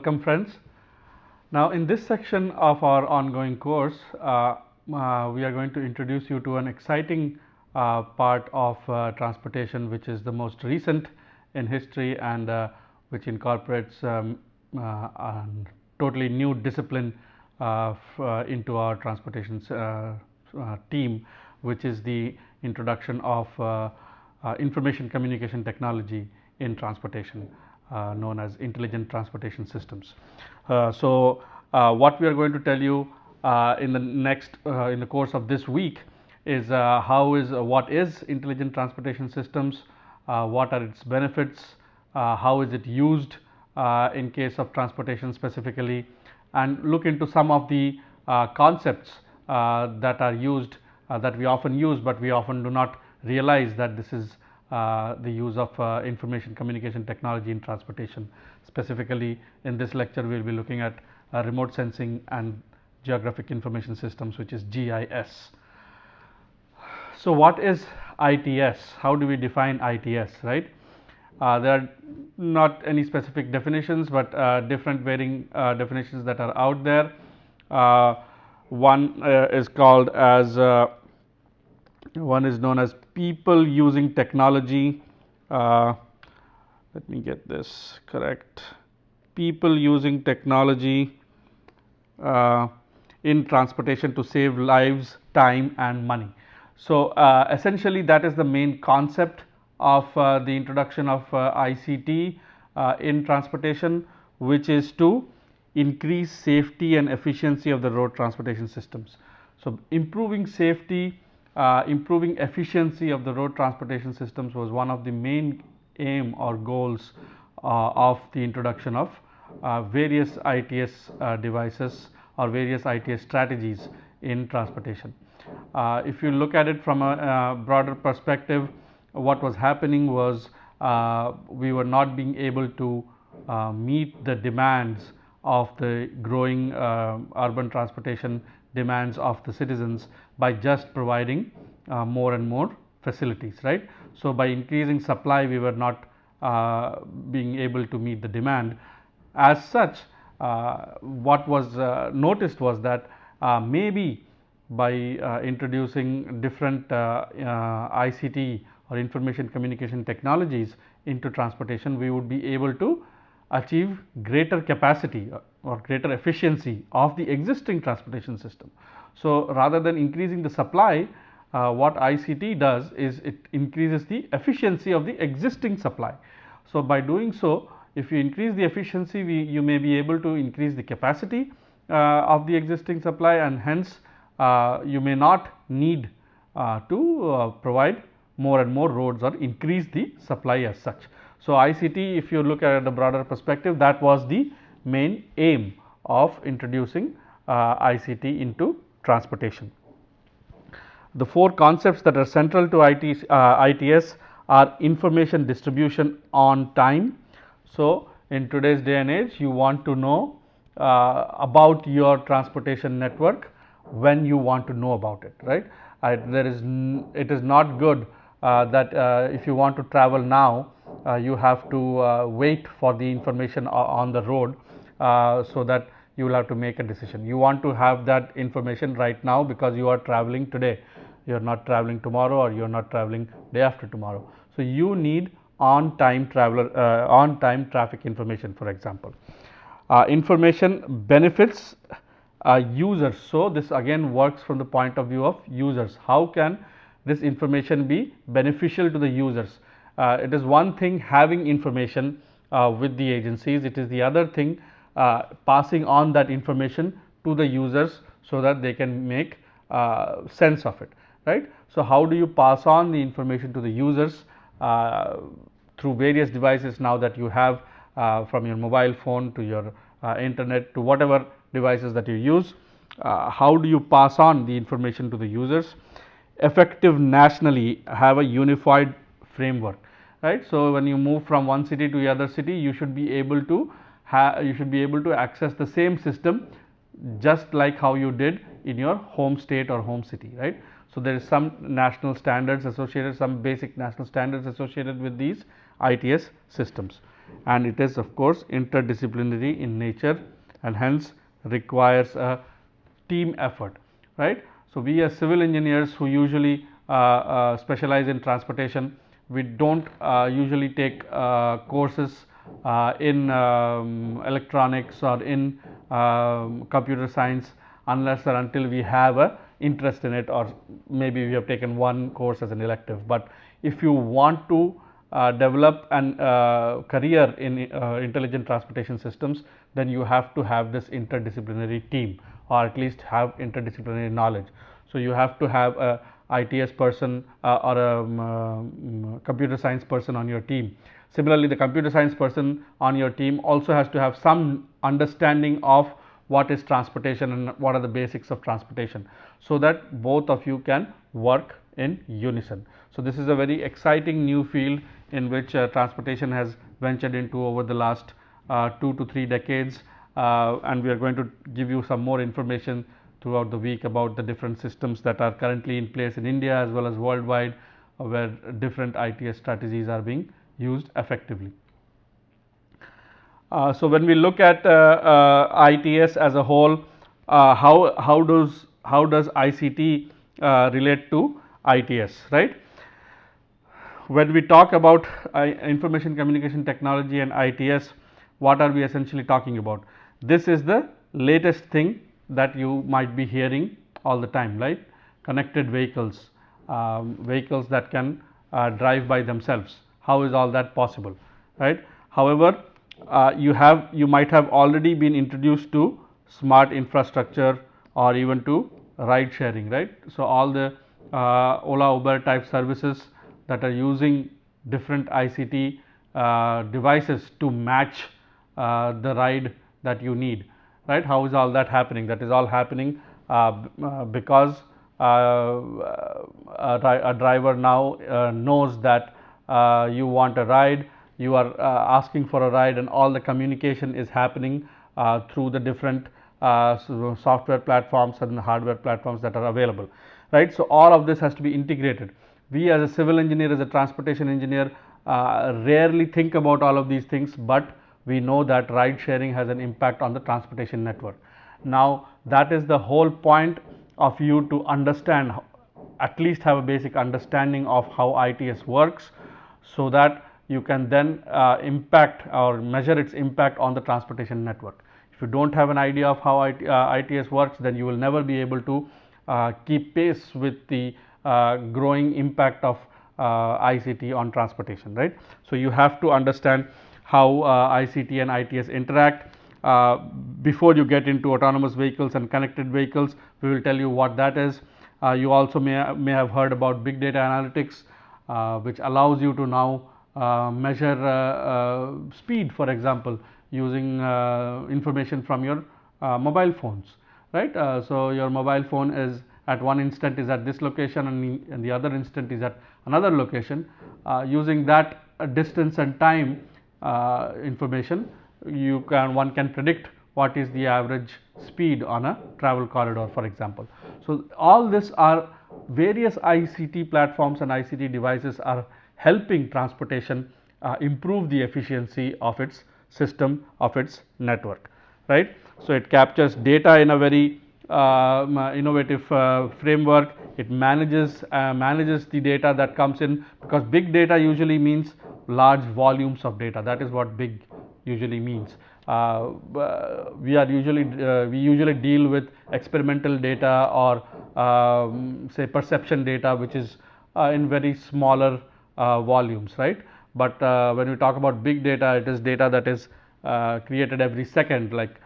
Welcome friends. Now in this section of our ongoing course, we are going to introduce you to an exciting part of transportation, which is the most recent in history and which incorporates a totally new discipline into our transportation team, which is the introduction of information communication technology in transportation, known as intelligent transportation systems. What we are going to tell you in the course of this week is what is intelligent transportation systems, what are its benefits, how is it used in case of transportation specifically, and look into some of the concepts that are used that we often use, but we often do not realize that this is the use of information communication technology in transportation. Specifically in this lecture we will be looking at remote sensing and geographic information systems, which is GIS. So what is ITS? How do we define ITS, right? There are not any specific definitions, but different varying definitions that are out there. One is called as one is known as people using technology. Let me get this correct. People using technology in transportation to save lives, time and money. So essentially that is the main concept of the introduction of ICT in transportation, which is to increase safety and efficiency of the road transportation systems. So improving safety, improving efficiency of the road transportation systems was one of the main aim or goals of the introduction of various ITS devices or various ITS strategies in transportation. If you look at it from a broader perspective, what was happening was we were not being able to meet the demands of the growing urban transportation demands of the citizens by just providing more and more facilities, right. So by increasing supply we were not being able to meet the demand. As such, what was noticed was that maybe by introducing different ICT or information communication technologies into transportation, we would be able to achieve greater capacity or greater efficiency of the existing transportation system. So rather than increasing the supply, what ICT does is it increases the efficiency of the existing supply. So by doing so, if you increase the efficiency, you may be able to increase the capacity of the existing supply, and hence you may not need to provide more and more roads or increase the supply as such. So ICT, if you look at the broader perspective, that was the main aim of introducing ICT into transportation. The four concepts that are central to ITS are information distribution on time. So in today's day and age, you want to know about your transportation network when you want to know about it, right. It is not good that if you want to travel now, you have to wait for the information on the road, so that you will have to make a decision. You want to have that information right now because you are traveling today, you are not traveling tomorrow, or you are not traveling day after tomorrow. So you need on time traffic information, for example. Information benefits users. So this again works from the point of view of users. How can this information be beneficial to the users? It is one thing having information with the agencies, it is the other thing passing on that information to the users so that they can make sense of it, right. So how do you pass on the information to the users? Through various devices now that you have, from your mobile phone to your internet to whatever devices that you use. How do you pass on the information to the users? Effective nationally, have a unified framework, right. So when you move from one city to the other city, you should be able to access the same system just like how you did in your home state or home city, right. So there is some national standards associated, some basic national standards associated with these ITS systems. and it is of course interdisciplinary in nature and hence requires a team effort, right. So, we as civil engineers who usually specialize in transportation, we do not usually take courses in electronics or in computer science unless or until we have a interest in it, or maybe we have taken one course as an elective. But if you want to develop an career in intelligent transportation systems, then you have to have this interdisciplinary team, or at least have interdisciplinary knowledge. So, you have to have a ITS person or a computer science person on your team. Similarly, the computer science person on your team also has to have some understanding of what is transportation and what are the basics of transportation, so that both of you can work in unison. So, this is a very exciting new field in which transportation has ventured into over the last 2 to 3 decades, and we are going to give you some more information throughout the week about the different systems that are currently in place in India as well as worldwide, where different ITS strategies are being used effectively. So, when we look at ITS as a whole, how does ICT relate to ITS, right? When we talk about information communication technology and ITS, what are we essentially talking about? This is the latest thing that you might be hearing all the time, right? Connected vehicles, vehicles that can drive by themselves. How is all that possible, right? However, you might have already been introduced to smart infrastructure or even to ride sharing, right? So, all the Ola, Uber type services that are using different ICT devices to match the ride that you need, right. How is all that happening? That is all happening because a driver now knows that you want a ride, you are asking for a ride, and all the communication is happening through the different software platforms and the hardware platforms that are available, right. So, all of this has to be integrated. We as a civil engineer, as a transportation engineer, rarely think about all of these things, but we know that ride sharing has an impact on the transportation network. Now, that is the whole point of you to understand, at least have a basic understanding of how ITS works, so that you can then impact or measure its impact on the transportation network. If you do not have an idea of how ITS works, then you will never be able to keep pace with the growing impact of ICT on transportation, right. So, you have to understand how ICT and ITS interact. Before you get into autonomous vehicles and connected vehicles, we will tell you what that is. You also may have heard about big data analytics, which allows you to now measure speed, for example, using information from your mobile phones, right. So, your mobile phone is at one instant is at this location, and the other instant is at another location. Using that distance and time information, one can predict what is the average speed on a travel corridor, for example. So, all this are various ICT platforms and ICT devices are helping transportation improve the efficiency of its system, of its network, right. So, it captures data in a very innovative framework. It manages the data that comes in, because big data usually means large volumes of data. That is what big usually means. We usually deal with experimental data or say perception data, which is in very smaller volumes, right. But when we talk about big data, it is data that is created every second, like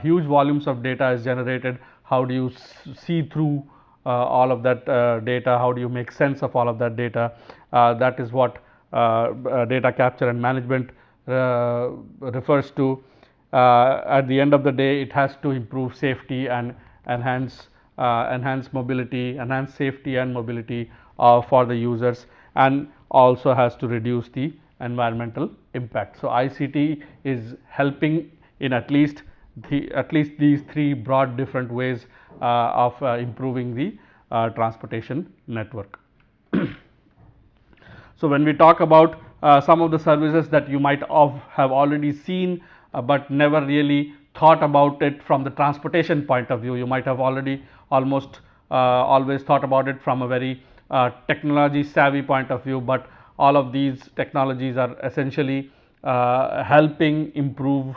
huge volumes of data is generated. How do you see through all of that data? How do you make sense of all of that data? That is what data capture and management refers to. At the end of the day, it has to improve safety and enhance mobility, enhance safety and mobility for the users, and also has to reduce the environmental impact. So, ICT is helping in at least these three broad different ways of improving the transportation network. So, when we talk about some of the services that you might have already seen, but never really thought about it from the transportation point of view. You might have already almost always thought about it from a very technology savvy point of view, but all of these technologies are essentially helping improve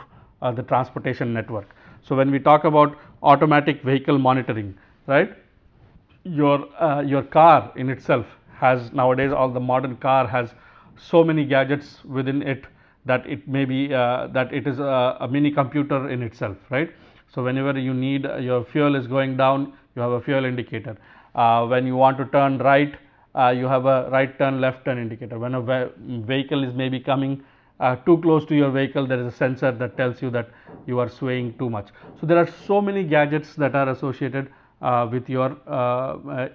the transportation network. So, when we talk about automatic vehicle monitoring, right, your car in itself has, nowadays all the modern car has so many gadgets within it that it may be that it is a mini computer in itself, right. So, whenever you need your fuel is going down, you have a fuel indicator. When you want to turn right, you have a right turn, left turn indicator. When a vehicle is maybe coming too close to your vehicle, there is a sensor that tells you that you are swaying too much. So, there are so many gadgets that are associated with your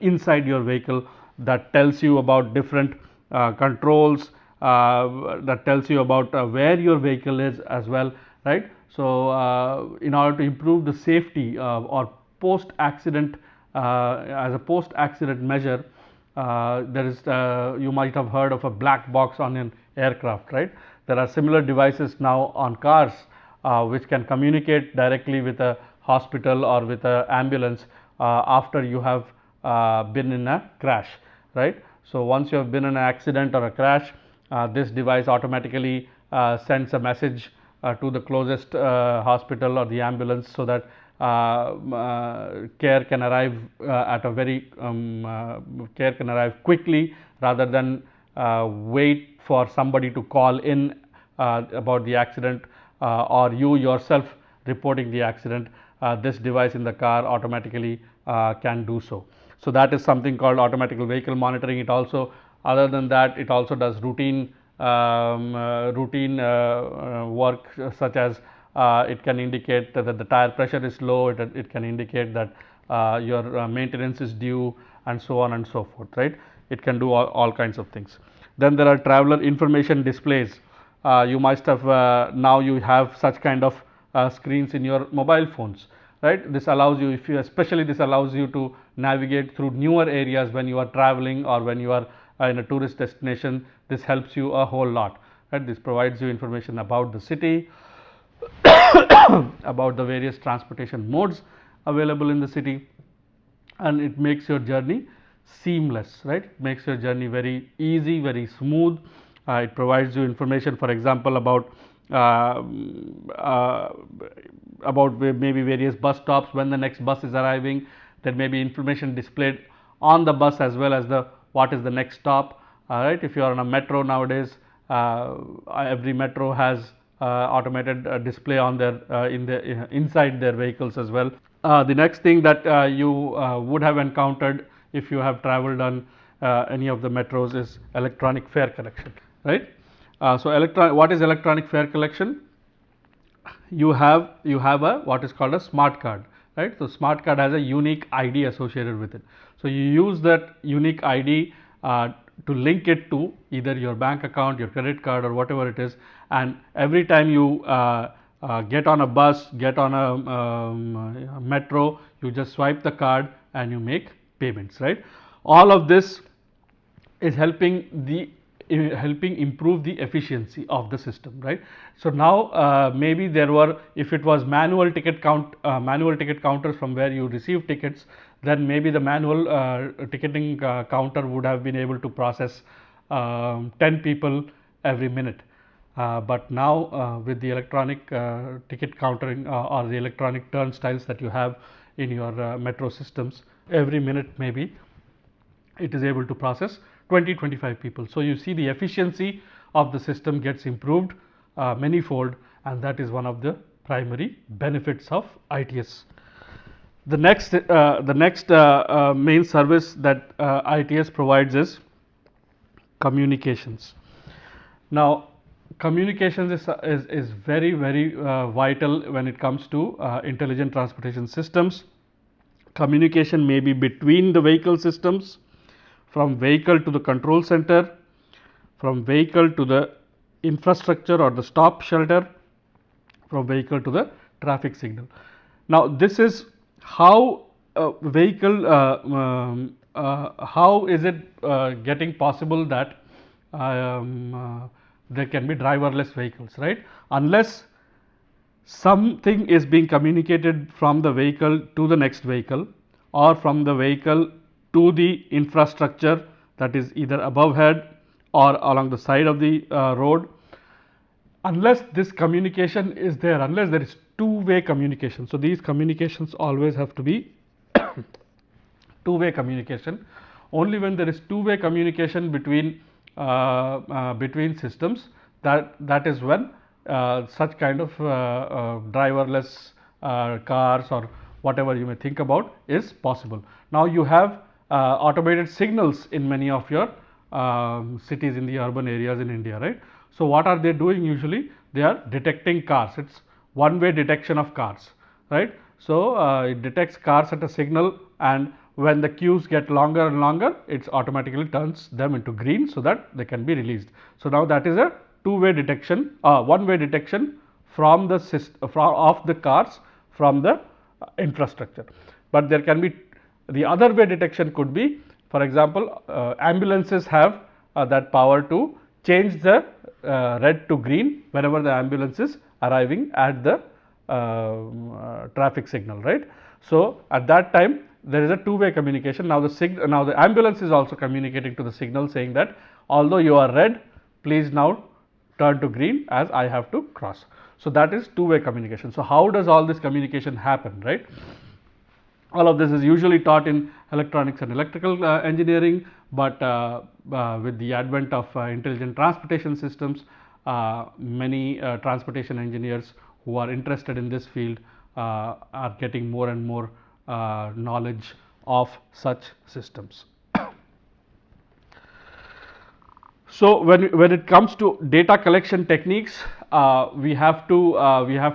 inside your vehicle, that tells you about different controls, that tells you about where your vehicle is as well, right. So, in order to improve the safety or post accident, as a post accident measure, there is you might have heard of a black box on an aircraft, right. There are similar devices now on cars which can communicate directly with a hospital or with an ambulance after you have been in a crash, right. So, once you have been in an accident or a crash, this device automatically sends a message to the closest hospital or the ambulance, so that care can arrive at a very care can arrive quickly, rather than wait for somebody to call in about the accident, or you yourself reporting the accident. This device in the car automatically can do so. So, that is something called automatic vehicle monitoring. It also, other than that, it also does routine work, such as it can indicate that the tire pressure is low, it can indicate that your maintenance is due, and so on and so forth, right. It can do all kinds of things. Then there are traveler information displays. You must have now you have such kind of screens in your mobile phones, right. This allows you, if you especially this allows you to navigate through newer areas when you are traveling, or when you are in a tourist destination. This helps you a whole lot, right. This provides you information about the city, about the various transportation modes available in the city, and it makes your journey seamless, right. It makes your journey very easy, very smooth. It provides you information, for example, about maybe various bus stops, when the next bus is arriving. There may be information displayed on the bus as well as the what is the next stop, right. If you are on a metro nowadays, every metro has automated display on their inside their vehicles as well. The next thing that you would have encountered if you have traveled on any of the metros is electronic fare collection, right. So, what is electronic fare collection? You have a what is called a smart card, right. So, smart card has a unique ID associated with it. So, you use that unique ID to link it to either your bank account, your credit card, or whatever it is, and every time you get on a bus, get on a metro, you just swipe the card and you make payments, right. All of this is helping improve the efficiency of the system, right. So, now maybe there were, if it was manual ticket counters from where you receive tickets, then maybe the manual ticketing counter would have been able to process 10 people every minute. But now with the electronic ticket countering or the electronic turnstiles that you have in your metro systems, every minute maybe it is able to process 20-25 people. So, you see the efficiency of the system gets improved manyfold, and that is one of the primary benefits of ITS. The next main service that ITS provides is communications. Now, communications is very vital when it comes to intelligent transportation systems. Communication may be between the vehicle systems, from vehicle to the control center, from vehicle to the infrastructure or the stop shelter, from vehicle to the traffic signal. Now, this is how vehicle how is it getting possible that there can be driverless vehicles, right? Unless something is being communicated from the vehicle to the next vehicle, or from the vehicle to the infrastructure that is either above head or along the side of the road. Unless this communication is there, unless there is two-way communication, so these communications always have to be two-way communication. Only when there is two-way communication between systems, that is when such kind of driverless cars or whatever you may think about is possible. Now you have automated signals in many of your cities in the urban areas in India, right? So what are they doing usually? They are detecting cars. It's one-way detection of cars, right? So it detects cars at a signal, and when the queues get longer and longer, it automatically turns them into green so that they can be released. So now that is a two-way detection, one-way detection from the of the cars from the infrastructure. But there can be the other way detection could be, for example, ambulances have that power to change the red to green whenever the ambulance is arriving at the traffic signal, right? So at that time there is a two-way communication. Now the ambulance is also communicating to the signal saying that although you are red, please now turn to green as I have to cross. So that is two-way communication. So how does all this communication happen, right? All of this is usually taught in electronics and electrical engineering, but with the advent of intelligent transportation systems, many transportation engineers who are interested in this field are getting more and more knowledge of such systems. So when it comes to data collection techniques, we have to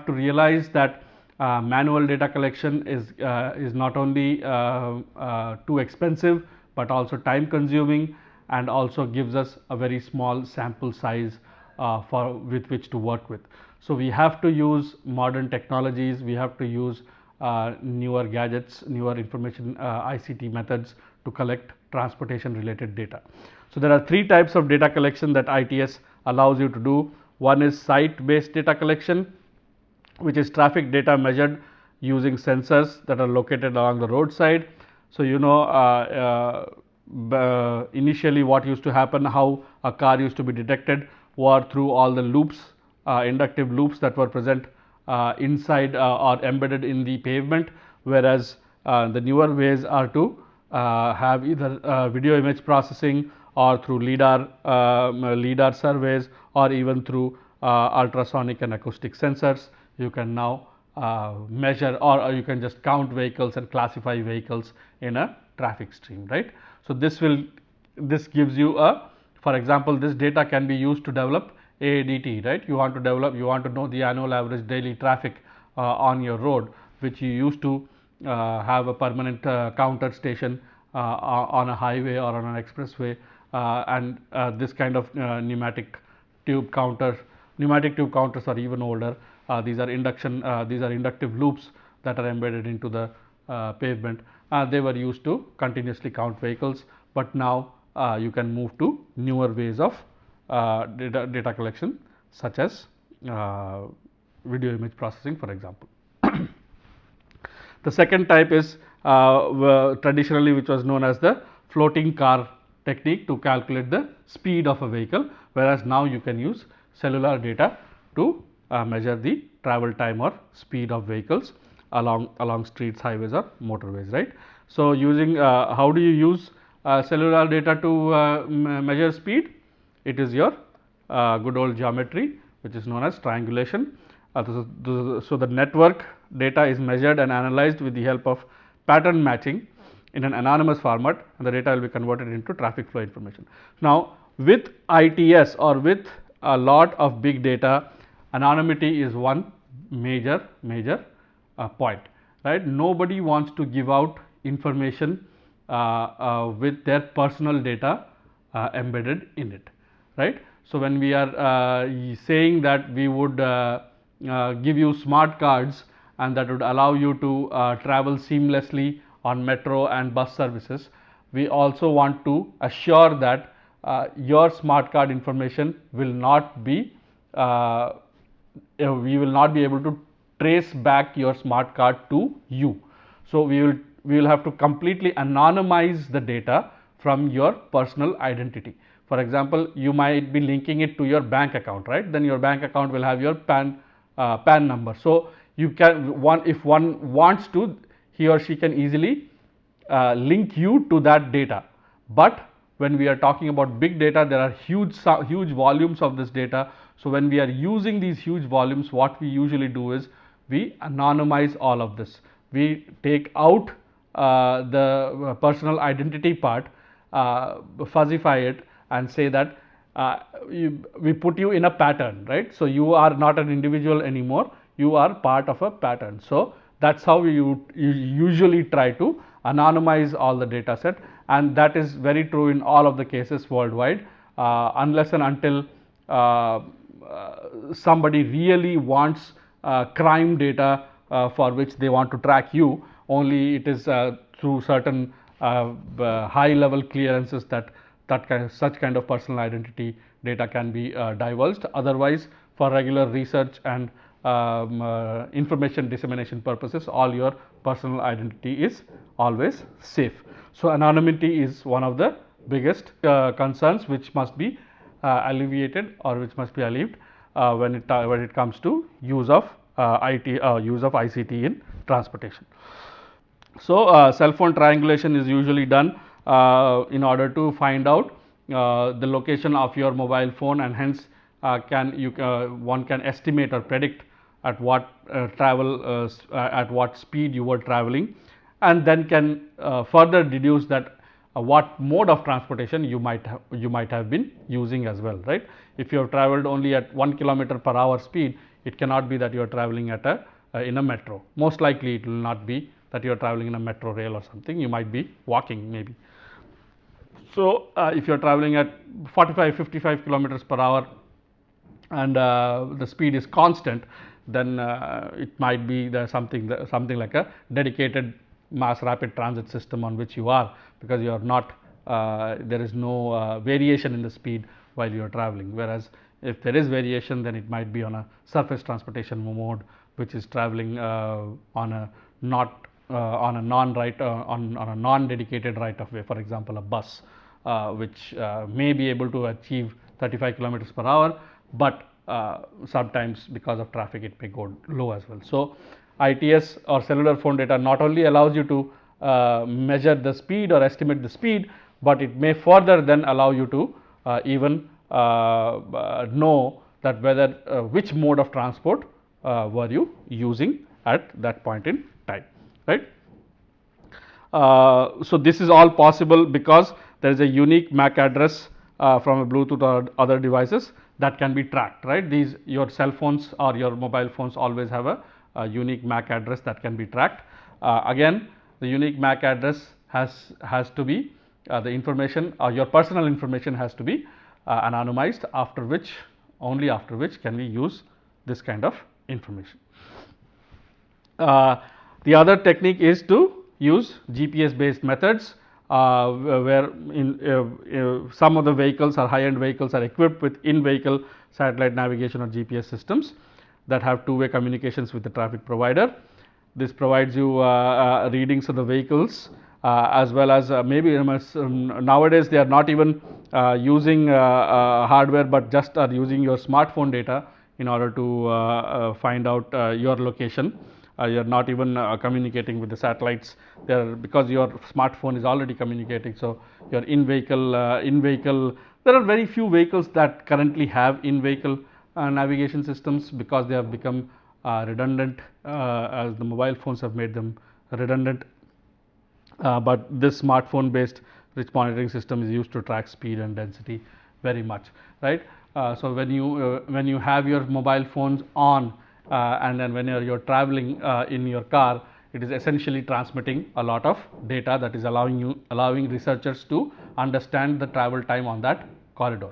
realize that manual data collection is not only too expensive, but also time consuming, and also gives us a very small sample size with which to work with. So we have to use modern technologies, we have to use newer gadgets, newer information ICT methods to collect transportation related data. So there are three types of data collection that ITS allows you to do. One is site based data collection, which is traffic data measured using sensors that are located along the roadside. So you know, initially what used to happen, how a car used to be detected were through all the loops, inductive loops that were present inside or embedded in the pavement, whereas the newer ways are to have either video image processing or through LIDAR surveys, or even through ultrasonic and acoustic sensors. You can now measure, or you can just count vehicles and classify vehicles in a traffic stream, right? So this gives you for example, this data can be used to develop AADT, right? You want to know the annual average daily traffic on your road, which you used to have a permanent counter station on a highway or on an expressway, and this kind of pneumatic tube counters are even older. These are inductive loops that are embedded into the pavement. They were used to continuously count vehicles, but now you can move to newer ways of data collection, such as video image processing, for example. The second type is traditionally, which was known as the floating car technique to calculate the speed of a vehicle, whereas now you can use cellular data to measure the travel time or speed of vehicles along streets, highways or motorways, right? So using how do you use cellular data to measure speed? It is your good old geometry, which is known as triangulation. So the network data is measured and analyzed with the help of pattern matching in an anonymous format, and the data will be converted into traffic flow information. Now with ITS, or with a lot of big data, anonymity is one major point, right? Nobody wants to give out information with their personal data embedded in it, right? So when we are saying that we would give you smart cards and that would allow you to travel seamlessly on metro and bus services, we also want to assure that your smart card information will not be we will not be able to trace back your smart card to you. So, we will have to completely anonymize the data from your personal identity. For example, you might be linking it to your bank account, right? Then your bank account will have your PAN number. So, you can if one wants to, he or she can easily link you to that data. But when we are talking about big data, there are huge volumes of this data. So, when we are using these huge volumes, what we usually do is we anonymize all of this. We take out the personal identity part, fuzzify it, and say that we put you in a pattern, right? So, you are not an individual anymore, you are part of a pattern. So, that is how you usually try to anonymize all the data set, and that is very true in all of the cases worldwide, unless and until somebody really wants crime data for which they want to track you. Only it is through certain high level clearances that such kind of personal identity data can be divulged. Otherwise, for regular research and information dissemination purposes, all your personal identity is always safe. So, anonymity is one of the biggest concerns which must be alleviated, or which must be relieved when it comes to use of use of ICT in transportation. So, cell phone triangulation is usually done in order to find out the location of your mobile phone, and hence one can estimate or predict at what at what speed you were traveling, and then can further deduce that what mode of transportation you might have been using as well, right? If you have traveled only at 1 km/h speed, it cannot be that you are traveling at in a metro. Most likely it will not be that you are traveling in a metro rail or something. You might be walking maybe. So, if you are traveling at 45-55 km/h and the speed is constant, then it might be something like a dedicated mass rapid transit system on which you are, because you are not there is no variation in the speed while you are traveling. Whereas, if there is variation, then it might be on a surface transportation mode, which is traveling on a non-dedicated right of way. For example, a bus which may be able to achieve 35 km/h, but sometimes because of traffic it may go low as well. So, ITS or cellular phone data not only allows you to measure the speed or estimate the speed, but it may further then allow you to even know that whether which mode of transport were you using at that point in time, right. So, this is all possible because there is a unique MAC address from a Bluetooth or other devices that can be tracked, right. Your cell phones or your mobile phones always have a unique MAC address that can be tracked. Again, the unique MAC address has to be the information, or your personal information has to be anonymized, only after which can we use this kind of information. The other technique is to use GPS based methods, where some of the vehicles or high end vehicles are equipped with in vehicle satellite navigation or GPS systems that have two-way communications with the traffic provider. This provides you readings of the vehicles, as well as maybe nowadays they are not even using hardware, but just are using your smartphone data in order to find out your location. You are not even communicating with the satellites there, because your smartphone is already communicating. So, your in vehicle there are very few vehicles that currently have in vehicle navigation systems, because they have become redundant as the mobile phones have made them redundant, but this smartphone based rich monitoring system is used to track speed and density very much, right. So, when you have your mobile phones on and then when you're traveling in your car, it is essentially transmitting a lot of data that is allowing researchers to understand the travel time on that corridor.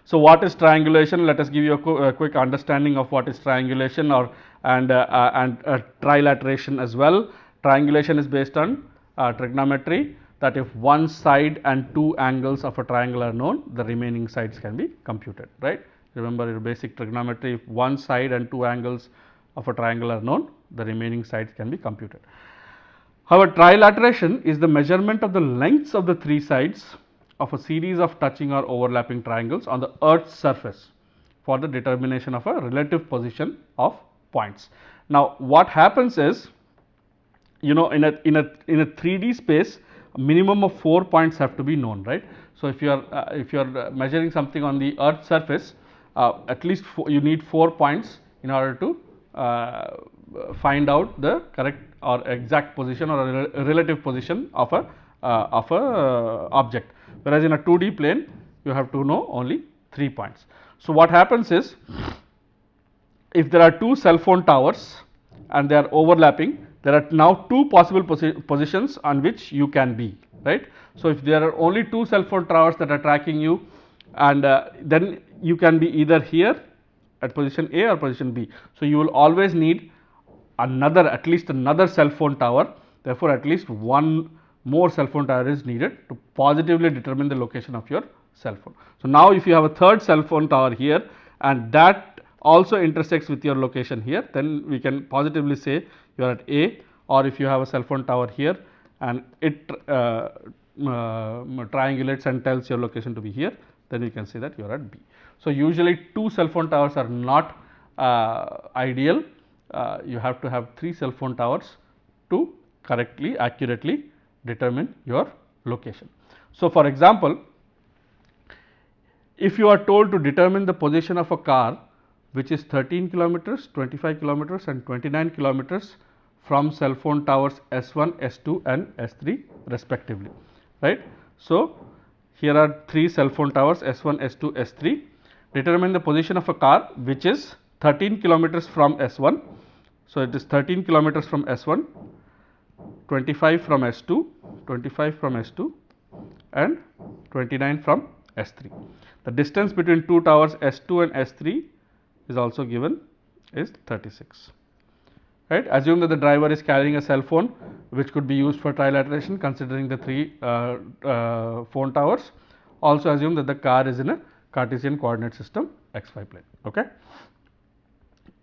So, what is triangulation? Let us give you a quick understanding of what is triangulation and trilateration as well. Triangulation is based on trigonometry, that if one side and two angles of a triangle are known, the remaining sides can be computed, right. Remember your basic trigonometry, if one side and two angles of a triangle are known, the remaining sides can be computed. However, trilateration is the measurement of the lengths of the three sides of a series of touching or overlapping triangles on the Earth's surface for the determination of a relative position of points. Now, what happens is, in a 3D space, a minimum of 4 points have to be known, right. So, if you are measuring something on the Earth's surface, at least you need 4 points in order to find out the correct or exact position or a relative position of a object, whereas in a 2D plane you have to know only 3 points. So, what happens is, if there are two cell phone towers and they are overlapping, there are now two possible positions on which you can be, right. So, if there are only two cell phone towers that are tracking you, and then you can be either here at position A or position B. So, you will always need at least another cell phone tower, therefore, at least one more cell phone tower is needed to positively determine the location of your cell phone. So, now if you have a third cell phone tower here and that also intersects with your location here, then we can positively say you are at A, or if you have a cell phone tower here and it triangulates and tells your location to be here, then we can say that you are at B. So, usually two cell phone towers are not ideal. You have to have 3 cell phone towers to correctly, accurately determine your location. So, for example, if you are told to determine the position of a car which is 13 kilometers, 25 kilometers and 29 kilometers from cell phone towers S1, S2 and S3 respectively, right. So, here are 3 cell phone towers S1, S2, S3. Determine the position of a car which is 13 kilometers from S1. So, it is 13 kilometers from S1, 25 from S2, 25 from S2 and 29 from S3. The distance between two towers S2 and S3 is also given is 36, right. Assume that the driver is carrying a cell phone which could be used for trilateration considering the 3 phone towers. Also assume that the car is in a Cartesian coordinate system xy plane. Okay.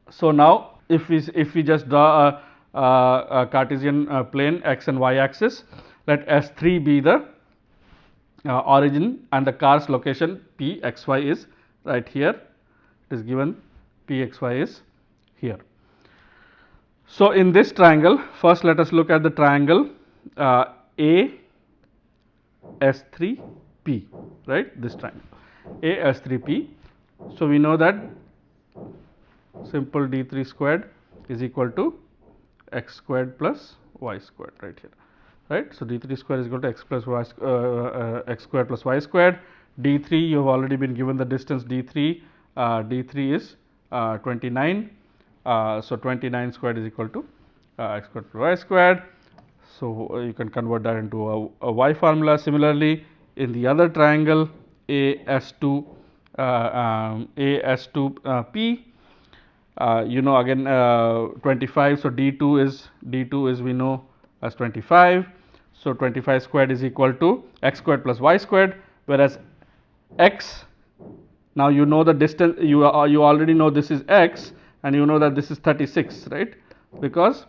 So, now if we just draw a Cartesian plane x and y axis, let S3 be the origin and the car's location P xy is right here, it is given P xy is here. So, in this triangle, first let us look at the triangle A S3 P, right, this triangle A S3 P. So, we know that simple d3 squared is equal to x squared plus y squared right here, right. So, d3 squared is equal to x plus y x squared plus y squared. D3 you have already been given the distance d3, d3 is 29. So, 29 squared is equal to x squared plus y squared. So, you can convert that into a y formula. Similarly, in the other triangle AS2 P, again 25. So, D2 is we know as 25. So, 25 squared is equal to x squared plus y squared, whereas x, now you know the distance, you already know this is x and you know that this is 36, right, because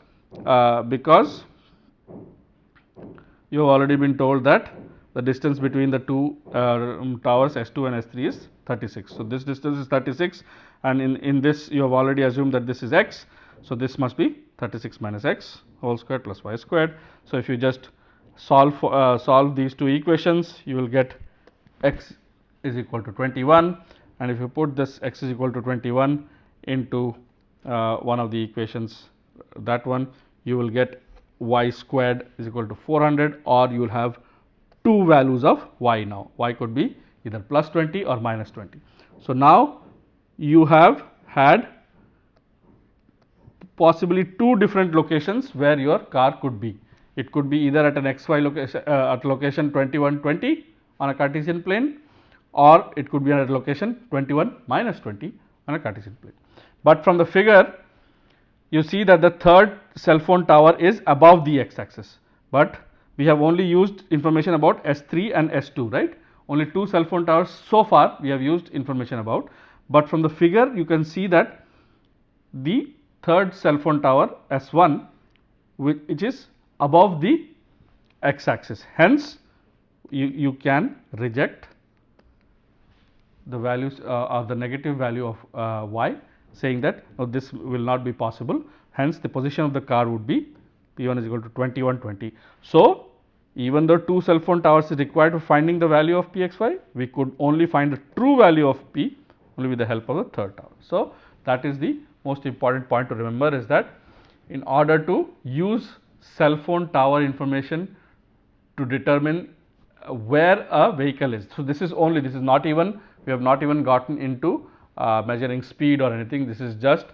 you have already been told that the distance between the two towers S2 and S3 is 36. So, this distance is 36 and in this you have already assumed that this is x. So, this must be 36 minus x whole squared plus y squared. So, if you just solve these two equations, you will get x is equal to 21, and if you put this x is equal to 21 into one of the equations, that one, you will get y squared is equal to 400, or you will have two values of y now. Y could be either plus 20 or minus 20. So, now you have had possibly two different locations where your car could be. It could be either at an xy location at location 21 20 on a Cartesian plane, or it could be at location 21 minus 20 on a Cartesian plane. But from the figure you see that the third cell phone tower is above the x axis, but we have only used information about S3 and S2, right? Only 2 cell phone towers so far we have used information about, but from the figure you can see that the third cell phone tower S1 which is above the x axis, hence you can reject the values or the negative value of y, saying that this will not be possible, hence the position of the car would be P1 is equal to 21, 20. So, even though 2 cell phone towers is required for finding the value of Pxy, we could only find the true value of P only with the help of the third tower. So, that is the most important point to remember, is that in order to use cell phone tower information to determine where a vehicle is. So, this is not even, we have not even gotten into measuring speed or anything, this is just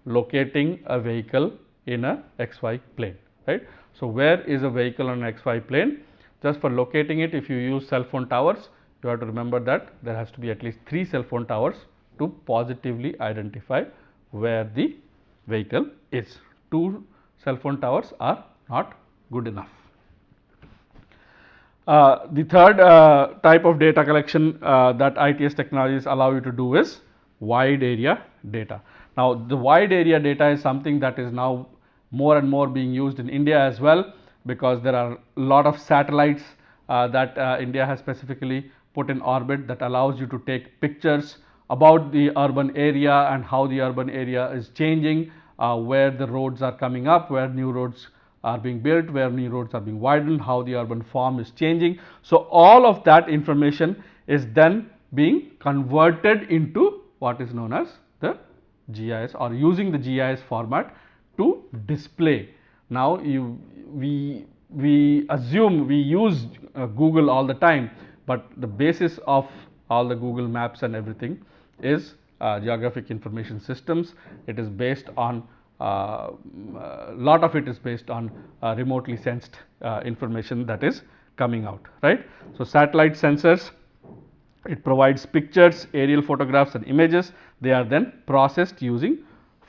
locating a vehicle in a xy plane, right. So, where is a vehicle on an xy plane? Just for locating it, if you use cell phone towers, you have to remember that there has to be at least 3 cell phone towers to positively identify where the vehicle is. 2 cell phone towers are not good enough. The third type of data collection that ITS technologies allow you to do is wide area data. Now, the wide area data is something that is now more and more being used in India as well, because there are a lot of satellites that India has specifically put in orbit that allows you to take pictures about the urban area and how the urban area is changing, where the roads are coming up, where new roads are being built, where new roads are being widened, how the urban form is changing. So, all of that information is then being converted into what is known as the GIS, or using the GIS format to display. Now, we assume we use Google all the time, but the basis of all the Google Maps and everything is geographic information systems. It is based on lot of it is based on remotely sensed information that is coming out, right. So, satellite sensors, it provides pictures, aerial photographs and images. They are then processed using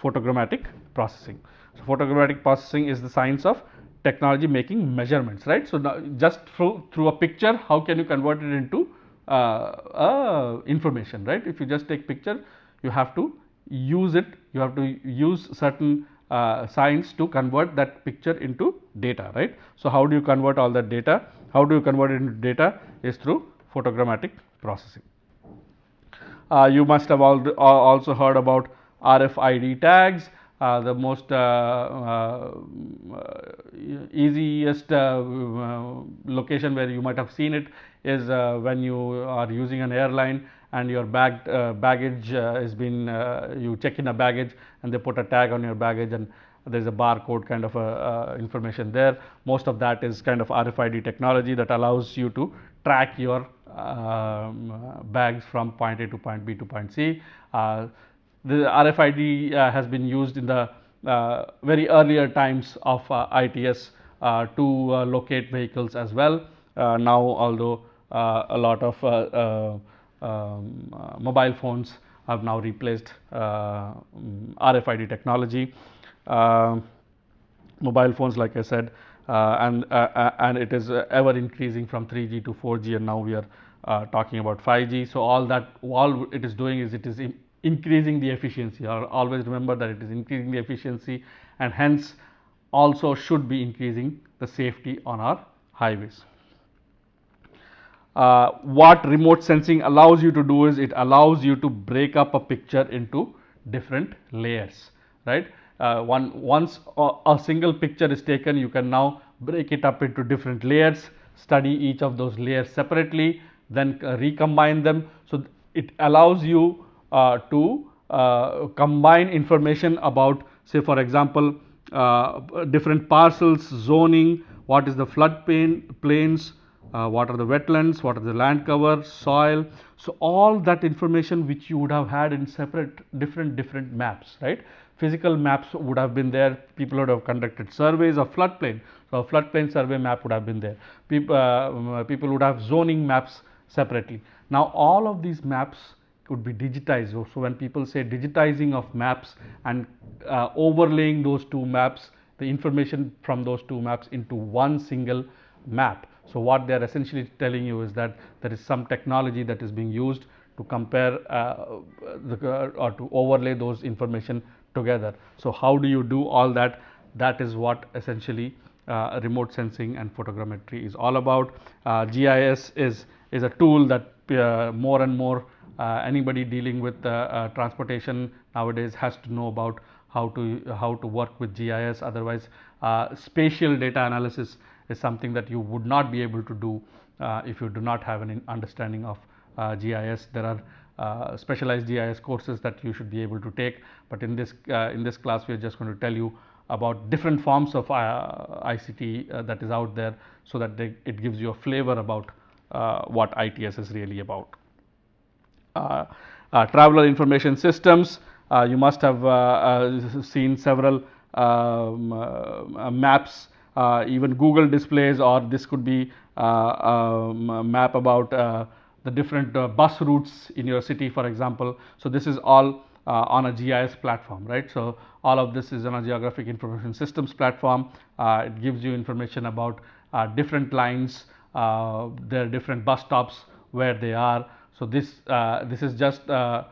photogrammetric processing. So, photogrammetric processing is the science of technology making measurements, right. So, now just through a picture, how can you convert it into information, right. If you just take picture, you have to use it, you have to use certain science to convert that picture into data, right. So, how do you convert all that data? How do you convert it into data? Is through photogrammetric processing. You must have also heard about RFID tags. The most easiest location where you might have seen it is when you are using an airline and your baggage has been, you check in a baggage and they put a tag on your baggage and there is a barcode kind of information there. Most of that is kind of RFID technology that allows you to track your bags from point A to point B to point C. The RFID has been used in the very earlier times of ITS to locate vehicles as well. Now, although a lot of mobile phones have now replaced RFID technology. Mobile phones, like I said, and it is ever increasing from 3G to 4G, and now we are talking about 5G. So, all it is doing is it is increasing the efficiency. Always remember that it is increasing the efficiency, and hence also should be increasing the safety on our highways. What remote sensing allows you to do is it allows you to break up a picture into different layers, right. Once a single picture is taken, you can now break it up into different layers, study each of those layers separately, then recombine them. So, it allows you to combine information about, say for example, different parcels, zoning, what is the flood plains, what are the wetlands, what are the land cover, soil. So, all that information which you would have had in separate different maps, right. Physical maps would have been there, people would have conducted surveys of floodplain. So, a floodplain survey map would have been there, people would have zoning maps separately. Now, all of these maps could be digitized. So, when people say digitizing of maps and overlaying those two maps, the information from those two maps into one single map. So what they are essentially telling you is that there is some technology that is being used to compare or to overlay those information together. So how do you do all that? That is what essentially remote sensing and photogrammetry is all about. GIS is a tool that more and more anybody dealing with transportation nowadays has to know about how to work with GIS. Otherwise, spatial data analysis is something that you would not be able to do if you do not have an understanding of GIS. There are specialized GIS courses that you should be able to take, but in this class we are just going to tell you about different forms of ICT that is out there, so that it gives you a flavor about what ITS is really about. Traveler information systems, you must have seen several maps, even Google displays, or this could be a map about the different bus routes in your city, for example. So this is all on a GIS platform, right? So all of this is on a geographic information systems platform. It gives you information about different lines, their different bus stops, where they are. So this is just not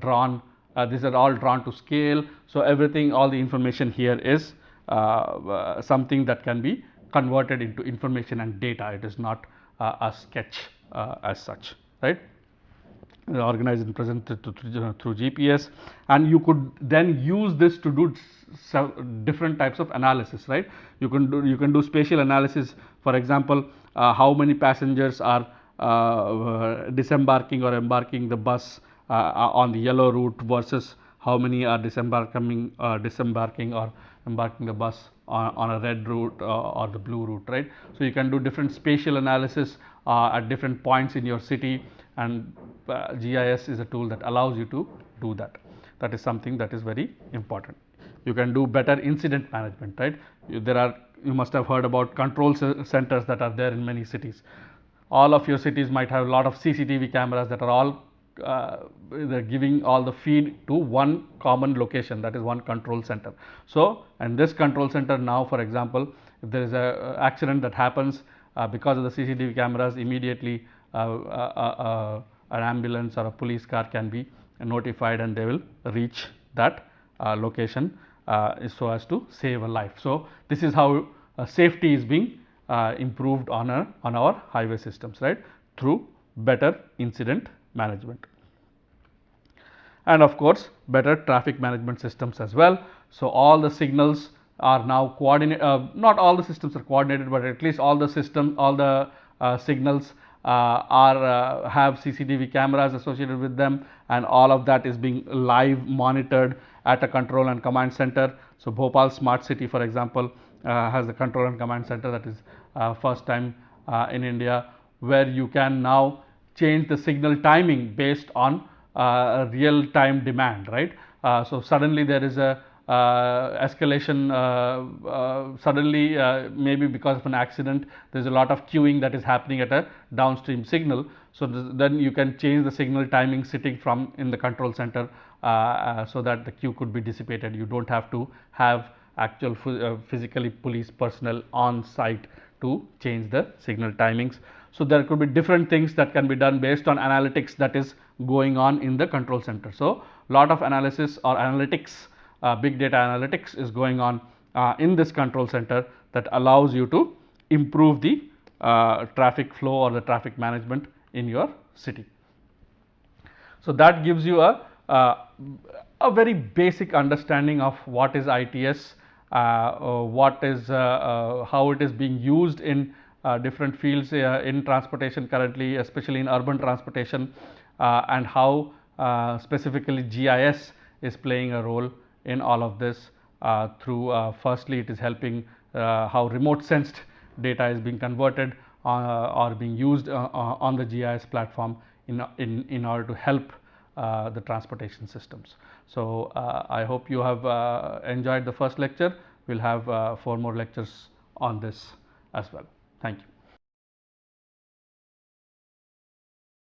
drawn. These are all drawn to scale. So everything, all the information here is something that can be converted into information and data. It is not a sketch as such, right? Organized and presented through GPS, and you could then use this to do different types of analysis, right? You can do spatial analysis. For example, how many passengers are disembarking or embarking the bus on the yellow route versus how many are disembarking or embarking the bus on a red route or the blue route, right? So you can do different spatial analysis at different points in your city, and GIS is a tool that allows you to do that. That is something that is very important. You can do better incident management, right? You must have heard about control centers that are there in many cities. All of your cities might have a lot of CCTV cameras that are all they're giving all the feed to one common location, that is one control center. So, and this control center now, for example, if there is a accident that happens because of the CCTV cameras, immediately an ambulance or a police car can be notified, and they will reach that location so as to save a life. So this is how safety is being improved on our highway systems, right, through better incident management, and of course better traffic management systems as well. So all the signals are now coordinated. Not all the systems are coordinated, but at least all the signals have CCTV cameras associated with them, and all of that is being live monitored at a control and command center. So Bhopal Smart City, for example, has the control and command center. That is first time in India, where you can now change the signal timing based on real time demand, right? So suddenly there is a escalation, suddenly maybe because of an accident, there is a lot of queuing that is happening at a downstream signal. So then you can change the signal timing sitting from in the control center so that the queue could be dissipated. You don't have to have actual physically police personnel on site to change the signal timings. So there could be different things that can be done based on analytics that is going on in the control center. So lot of analysis or analytics, big data analytics is going on in this control center that allows you to improve the traffic flow or the traffic management in your city. So that gives you a very basic understanding of what is ITS, what is how it is being used in different fields in transportation currently, especially in urban transportation, and how specifically GIS is playing a role in all of this through firstly it is helping how remote sensed data is being converted or being used on the GIS platform in order to help the transportation systems. So I hope you have enjoyed the first lecture. We'll have 4 more lectures on this as well. Thank you.